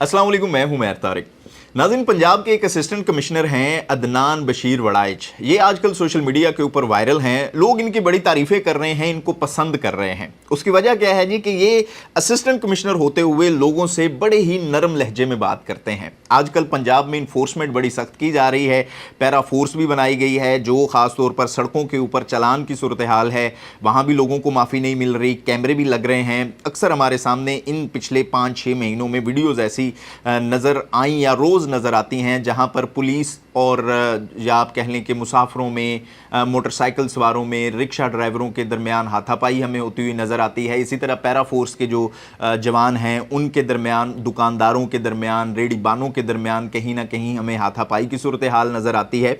अस्सलाम वालेकुम, मैं हूं मैर तारिक। नाज़रीन, पंजाब के एक असिस्टेंट कमिश्नर हैं अदनान बशीर वड़ाइच। ये आजकल सोशल मीडिया के ऊपर वायरल हैं, लोग इनकी बड़ी तारीफ़ें कर रहे हैं, इनको पसंद कर रहे हैं। उसकी वजह क्या है जी कि ये असिस्टेंट कमिश्नर होते हुए लोगों से बड़े ही नरम लहजे में बात करते हैं। आजकल पंजाब में इन्फोर्समेंट बड़ी सख्त की जा रही है, पैरा फोर्स भी बनाई गई है, जो ख़ास तौर पर सड़कों के ऊपर चलान की सूरत हाल है, वहाँ भी लोगों को माफ़ी नहीं मिल रही, कैमरे भी लग रहे हैं। अक्सर हमारे सामने इन पिछले 5-6 महीनों में वीडियोज़ ऐसी नज़र आई या रोज़ नज़र आती हैं जहां पर पुलिस और या आप कह लें कि मुसाफिरों में, मोटरसाइकिल सवारों में, रिक्शा ड्राइवरों के दरमियान हाथापाई हमें होती हुई नज़र आती है। इसी तरह पैरा फोर्स के जो जवान हैं उनके दरमियान, दुकानदारों के दरमियान, रेहड़ीबानों के दरमियान कहीं ना कहीं हमें हाथापाई की सूरत हाल नज़र आती है।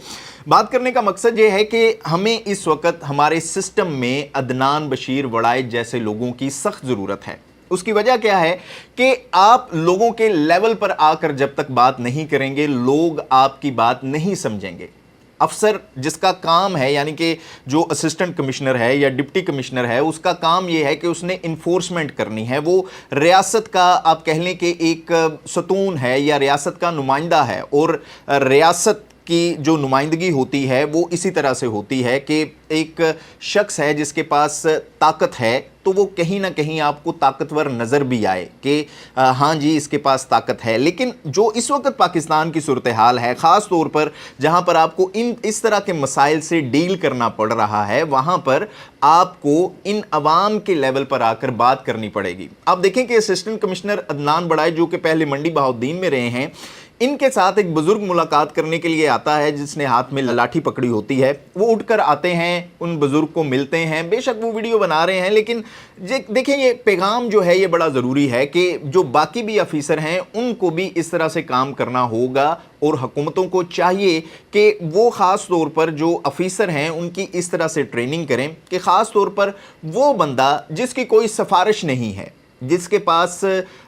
बात करने का मकसद ये है कि हमें इस वक्त हमारे सिस्टम में अदनान बशीर वड़ाइच जैसे लोगों की सख्त ज़रूरत है। उसकी वजह क्या है कि आप लोगों के लेवल पर आकर जब तक बात नहीं करेंगे, लोग आपकी बात नहीं समझेंगे। अफसर जिसका काम है, यानी कि जो असिस्टेंट कमिश्नर है या डिप्टी कमिश्नर है, उसका काम यह है कि उसने इन्फोर्समेंट करनी है। वो रियासत का आप कह लें कि एक सतून है या रियासत का नुमाइंदा है, और रियासत की जो नुमाइंदगी होती है वो इसी तरह से होती है कि एक शख्स है जिसके पास ताकत है तो वो कहीं ना कहीं आपको ताकतवर नज़र भी आए कि हाँ जी इसके पास ताकत है। लेकिन जो इस वक्त पाकिस्तान की सूरत हाल है, ख़ास तौर पर जहाँ पर आपको इस तरह के मसाइल से डील करना पड़ रहा है, वहाँ पर आपको इन अवाम के लेवल पर आकर बात करनी पड़ेगी। आप देखें कि असिस्टेंट कमिश्नर अदनान बड़ाइच जो कि पहले मंडी बहाउद्दीन में रहे हैं, इनके साथ एक बुजुर्ग मुलाकात करने के लिए आता है जिसने हाथ में लाठी पकड़ी होती है। वो उठकर आते हैं, उन बुजुर्ग को मिलते हैं, बेशक वो वीडियो बना रहे हैं, लेकिन देखें ये पैगाम जो है ये बड़ा ज़रूरी है कि जो बाकी भी अफीसर हैं उनको भी इस तरह से काम करना होगा, और हुकूमतों को चाहिए कि वो ख़ास तौर पर जो अफीसर हैं उनकी इस तरह से ट्रेनिंग करें कि ख़ास तौर पर वो बंदा जिसकी कोई सिफारिश नहीं है, जिसके पास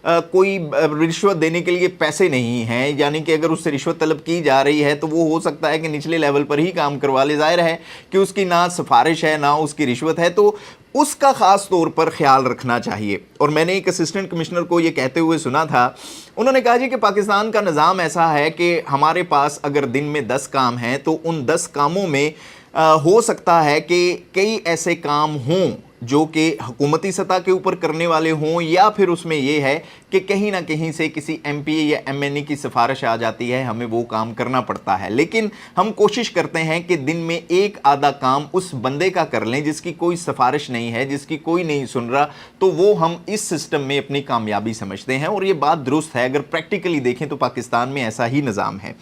कोई रिश्वत देने के लिए पैसे नहीं हैं, यानी कि अगर उससे रिश्वत तलब की जा रही है तो वो हो सकता है कि निचले लेवल पर ही काम करवा ले। ज़ाहिर है कि उसकी ना सिफारिश है ना उसकी रिश्वत है, तो उसका ख़ास तौर पर ख्याल रखना चाहिए। और मैंने एक असिस्टेंट कमिश्नर को ये कहते हुए सुना था, उन्होंने कहा जी कि पाकिस्तान का निज़ाम ऐसा है कि हमारे पास अगर दिन में 10 काम हैं तो उन 10 कामों में हो सकता है कि कई ऐसे काम हों जो कि हुकूमती सतह के ऊपर करने वाले हों, या फिर उसमें यह है कि कहीं ना कहीं से किसी MP या MNA की सिफारिश आ जाती है, हमें वो काम करना पड़ता है। लेकिन हम कोशिश करते हैं कि दिन में एक आधा काम उस बंदे का कर लें जिसकी कोई सिफारिश नहीं है, जिसकी कोई नहीं सुन रहा, तो वो हम इस सिस्टम में अपनी कामयाबी समझते हैं। और ये बात दुरुस्त है, अगर प्रैक्टिकली देखें तो पाकिस्तान में ऐसा ही निज़ाम है।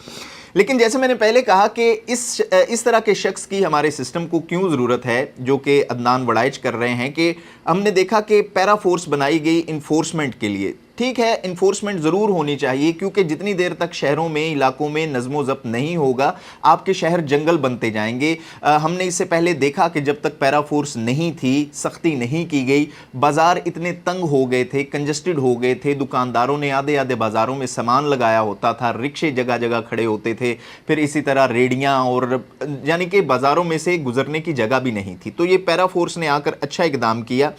लेकिन जैसे मैंने पहले कहा कि इस तरह के शख्स की हमारे सिस्टम को क्यों ज़रूरत है, जो कि अदनान वड़ाइच कर रहे हैं, कि हमने देखा कि पैरा फोर्स बनाई गई इन्फोर्समेंट के लिए। ठीक है, इन्फोर्समेंट ज़रूर होनी चाहिए, क्योंकि जितनी देर तक शहरों में, इलाकों में नज़्मो ज़ब्त नहीं होगा, आपके शहर जंगल बनते जाएंगे। हमने इससे पहले देखा कि जब तक पैरा फोर्स नहीं थी, सख्ती नहीं की गई, बाज़ार इतने तंग हो गए थे, कंजस्टेड हो गए थे, दुकानदारों ने आधे आधे बाज़ारों में सामान लगाया होता था, रिक्शे जगह जगह खड़े होते थे, फिर इसी तरह रेडियाँ, और यानी कि बाज़ारों में से गुजरने की जगह भी नहीं थी। तो ये पैरा फोर्स ने आकर अच्छा इक़दाम किया।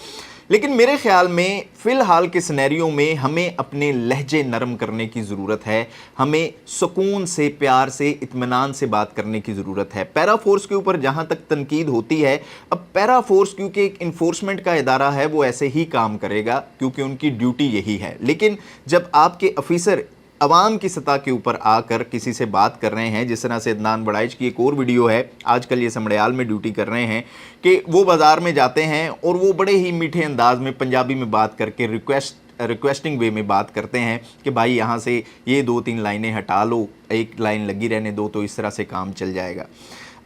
लेकिन मेरे ख्याल में फ़िलहाल के सिनेरियो में हमें अपने लहजे नरम करने की ज़रूरत है, हमें सुकून से, प्यार से, इत्मीनान से बात करने की ज़रूरत है। पैरा फोर्स के ऊपर जहाँ तक तनकीद होती है, अब पैरा फोर्स क्योंकि एक इन्फोर्समेंट का इदारा है, वो ऐसे ही काम करेगा क्योंकि उनकी ड्यूटी यही है। लेकिन जब आपके अफीसर अवाम की सतह के ऊपर आकर किसी से बात कर रहे हैं, जिस तरह से अदनान बड़ाइच की एक और वीडियो है, आजकल ये समड़ियाल में ड्यूटी कर रहे हैं, कि वो बाज़ार में जाते हैं और वो बड़े ही मीठे अंदाज में पंजाबी में बात करके रिक्वेस्टिंग वे में बात करते हैं कि भाई यहाँ से ये 2-3 लाइनें हटा लो, एक लाइन लगी रहने दो, तो इस तरह से काम चल जाएगा।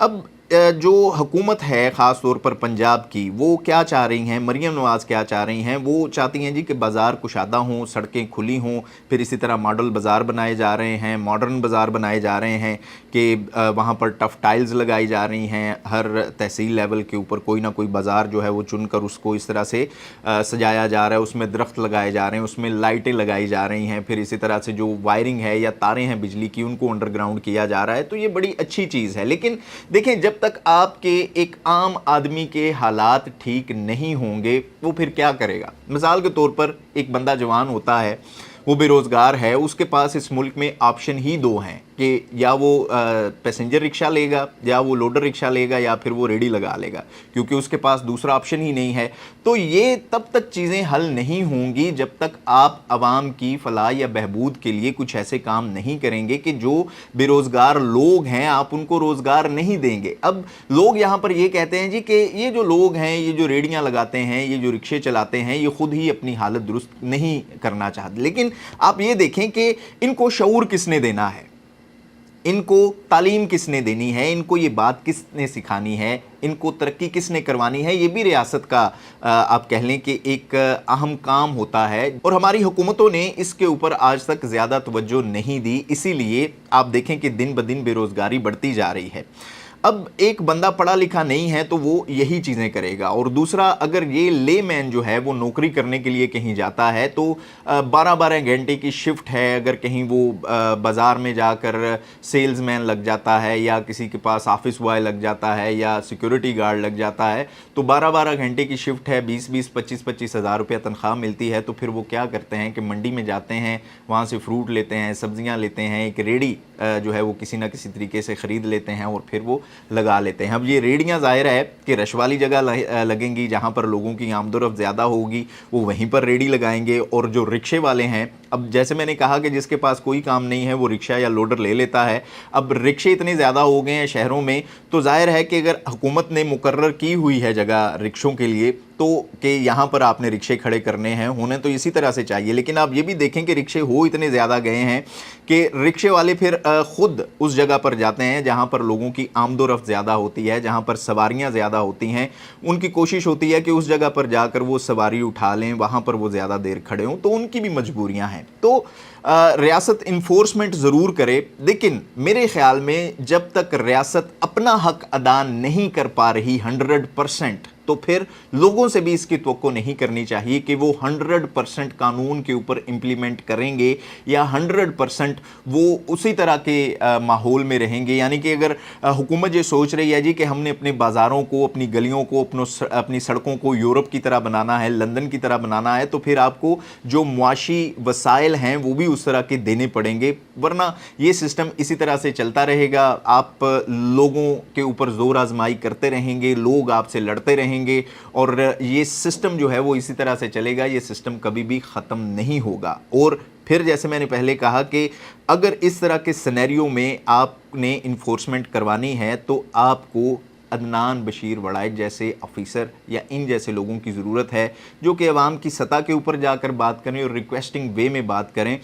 अब जो हुकूमत है ख़ास तौर पर पंजाब की, वो क्या चाह रही हैं, मरीम नवाज़ क्या चाह रही हैं, वो चाहती हैं जी कि बाज़ार कुशादा हों, सड़कें खुली हों, फिर इसी तरह मॉडल बाज़ार बनाए जा रहे हैं, मॉडर्न बाज़ार बनाए जा रहे हैं कि वहाँ पर टफ़ टाइल्स लगाई जा रही हैं, हर तहसील लेवल के ऊपर कोई ना कोई बाज़ार जो है वो चुनकर उसको इस तरह से सजाया जा रहा है, उसमें दरख्त लगाए जा रहे हैं, उसमें लाइटें लगाई जा रही हैं, फिर इसी तरह से जो वायरिंग है या तारें हैं बिजली की, उनको अंडरग्राउंड किया जा रहा है। तो ये बड़ी अच्छी चीज़ है। लेकिन देखें, जब तक आपके एक आम आदमी के हालात ठीक नहीं होंगे, वो फिर क्या करेगा। मिसाल के तौर पर एक बंदा जवान होता है, وہ बेरोज़गार है, उसके पास इस मुल्क में ऑप्शन ही दो हैं कि या वो पैसेंजर रिक्शा लेगा, या वो लोडर रिक्शा लेगा, या फिर वो रेडी लगा लेगा, क्योंकि उसके पास दूसरा ऑप्शन ही नहीं है। तो ये तब तक चीज़ें हल नहीं होंगी जब तक आप आवाम की फलाह या बहबूद के लिए कुछ ऐसे काम नहीं करेंगे कि जो बेरोज़गार लोग हैं आप उनको रोज़गार नहीं देंगे। अब लोग यहाँ पर ये कहते हैं जी कि ये जो लोग हैं, ये जो रेडियाँ लगाते हैं, ये जो रिक्शे चलाते हैं, ये खुद ही अपनी हालत दुरुस्त नहीं करना चाहते। लेकिन आप ये देखें कि इनको शऊर किसने देना है, इनको तालीम किसने देनी है, इनको ये बात किसने सिखानी है, इनको तरक्की किसने करवानी है, ये भी रियासत का आप कह लें कि एक अहम काम होता है। और हमारी हुकूमतों ने इसके ऊपर आज तक ज़्यादा तवज्जो नहीं दी, इसीलिए आप देखें कि दिन ब दिन बेरोज़गारी बढ़ती जा रही है। अब एक बंदा पढ़ा लिखा नहीं है तो वो यही चीज़ें करेगा, और दूसरा अगर ये लेमैन जो है वो नौकरी करने के लिए कहीं जाता है तो 12-12 घंटे की शिफ्ट है, अगर कहीं वो बाज़ार में जाकर सेल्समैन लग जाता है, या किसी के पास ऑफिस बॉय लग जाता है, या सिक्योरिटी गार्ड लग जाता है, तो 12-12 घंटे की शिफ्ट है, 20-20, 25-25 हज़ार रुपया तनख्वाह मिलती है। तो फिर वो क्या करते हैं कि मंडी में जाते हैं, वहाँ से फ्रूट लेते हैं, सब्ज़ियाँ लेते हैं, एक रेडी जो है वो किसी ना किसी तरीके से ख़रीद लेते हैं और फिर वो लगा लेते हैं। अब ये रेडियाँ ज़ाहिर है कि रश वाली जगह लगेंगी, जहाँ पर लोगों की आमदोरफ़्त ज़्यादा होगी, वो वहीं पर रेडी लगाएंगे। और जो रिक्शे वाले हैं, अब जैसे मैंने कहा कि जिसके पास कोई काम नहीं है वो रिक्शा या लोडर ले लेता है। अब रिक्शे इतने ज़्यादा हो गए हैं शहरों में, तो ज़ाहिर है कि अगर हुकूमत ने मुकर्रर की हुई है जगह रिक्शों के लिए, तो कि यहाँ पर आपने रिक्शे खड़े करने हैं, होने तो इसी तरह से चाहिए। लेकिन आप ये भी देखें कि रिक्शे हो इतने ज़्यादा गए हैं कि रिक्शे वाले फिर ख़ुद उस जगह पर जाते हैं जहाँ पर लोगों की आमदोरफ़्त ज़्यादा होती है, जहाँ पर सवारियाँ ज़्यादा होती हैं। उनकी कोशिश होती है कि उस जगह पर जाकर वो सवारी उठा लें, वहाँ पर वो ज़्यादा देर खड़े हों, तो उनकी भी मजबूरियाँ हैं। तो रियासत इन्फोर्समेंट ज़रूर करे, लेकिन मेरे ख़्याल में जब तक रियासत अपना हक अदा नहीं कर पा रही 100%, तो फिर लोगों से भी इसकी तवक्को नहीं करनी चाहिए कि वो 100% कानून के ऊपर इम्प्लीमेंट करेंगे, या 100% वो उसी तरह के माहौल में रहेंगे। यानी कि अगर हुकूमत ये सोच रही है जी कि हमने अपने बाज़ारों को, अपनी गलियों को, अपनी सड़कों को यूरोप की तरह बनाना है, लंदन की तरह बनाना है, तो फिर आपको जो मुआशी वसाइल हैं वो भी उस तरह के देने पड़ेंगे, वरना ये सिस्टम इसी तरह से चलता रहेगा। आप लोगों के ऊपर ज़ोर आजमाई करते रहेंगे, लोग आपसे लड़ते रहेंगे, और ये सिस्टम जो है वो इसी तरह से चलेगा, ये सिस्टम कभी भी ख़त्म नहीं होगा। और फिर जैसे मैंने पहले कहा कि अगर इस तरह के सिनेरियो में आपने इन्फोर्समेंट करवानी है तो आपको अदनान बशीर वड़ाइच जैसे ऑफिसर या इन जैसे लोगों की ज़रूरत है, जो कि अवाम की सतह के ऊपर जाकर बात करें और रिक्वेस्टिंग वे में बात करें।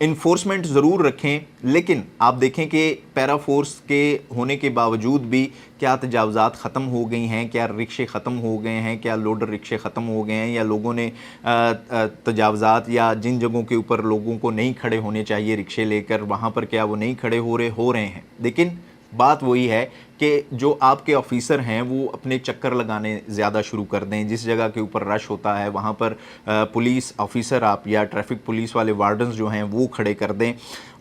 इन्फोर्समेंट ज़रूर रखें, लेकिन आप देखें कि पैरा फोर्स के होने के बावजूद भी क्या तजावज़ात ख़त्म हो गई हैं, क्या रिक्शे ख़त्म हो गए हैं, क्या लोडर रिक्शे ख़त्म हो गए हैं, या लोगों ने तजावज़ात या जिन जगहों के ऊपर लोगों को नहीं खड़े होने चाहिए रिक्शे लेकर, वहाँ पर क्या वो नहीं खड़े हो रहे हैं। लेकिन बात वही है कि जो आपके ऑफिसर हैं वो अपने चक्कर लगाने ज़्यादा शुरू कर दें। जिस जगह के ऊपर रश होता है वहाँ पर पुलिस ऑफिसर आप या ट्रैफिक पुलिस वाले वार्डन्स जो हैं वो खड़े कर दें।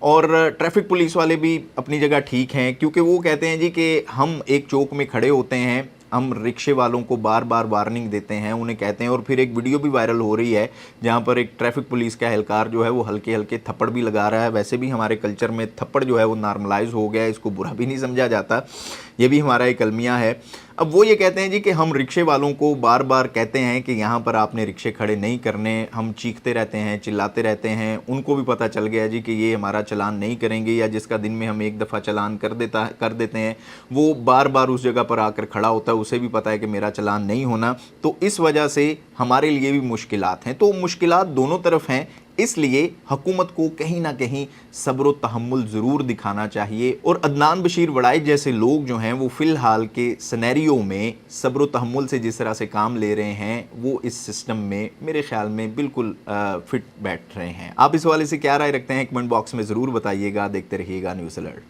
और ट्रैफिक पुलिस वाले भी अपनी जगह ठीक हैं, क्योंकि वो कहते हैं जी कि हम एक चौक में खड़े होते हैं, हम रिक्शे वालों को बार बार वार्निंग देते हैं, उन्हें कहते हैं। और फिर एक वीडियो भी वायरल हो रही है जहाँ पर एक ट्रैफिक पुलिस का एहलकार जो है वो हल्के हल्के थप्पड़ भी लगा रहा है। वैसे भी हमारे कल्चर में थप्पड़ जो है वो नॉर्मलाइज हो गया है, इसको बुरा भी नहीं समझा जाता, ये भी हमारा एक अलमिया है। अब वो ये कहते हैं जी कि हम रिक्शे वालों को बार बार कहते हैं कि यहाँ पर आपने रिक्शे खड़े नहीं करने, हम चीखते रहते हैं, चिल्लाते रहते हैं। उनको भी पता चल गया जी कि ये हमारा चलान नहीं करेंगे, या जिसका दिन में हम एक दफ़ा चलान कर देते हैं वो बार बार उस जगह पर आकर खड़ा होता है, उसे भी पता है कि मेरा चलान नहीं होना। तो इस वजह से हमारे लिए भी मुश्किलात हैं। तो मुश्किलात दोनों तरफ हैं, इसलिए हुकूमत को कहीं ना कहीं सब्र व तहम्मुल ज़रूर दिखाना चाहिए। और अदनान बशीर वड़ाइच जैसे लोग जो हैं वो फ़िलहाल के सिनेरियो में सब्र व तहम्मुल से जिस तरह से काम ले रहे हैं वो इस सिस्टम में मेरे ख़्याल में बिल्कुल फिट बैठ रहे हैं। आप इस वाले से क्या राय रखते हैं कमेंट बॉक्स में ज़रूर बताइएगा। देखते रहिएगा न्यूज़ अलर्ट।